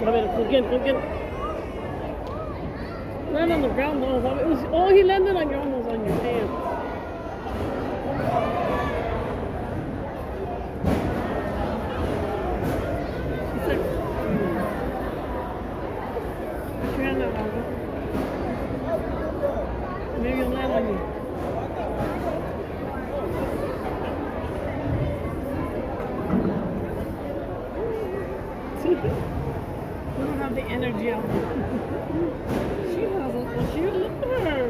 A ver, ¿con quién? ¿Con quién? Land on the ground, no. It was, oh, he landed on your almost on your hand. She's like, put your hand out, Alva. Maybe he'll land on you. We don't have the energy out there. She has a, well, she, look at her.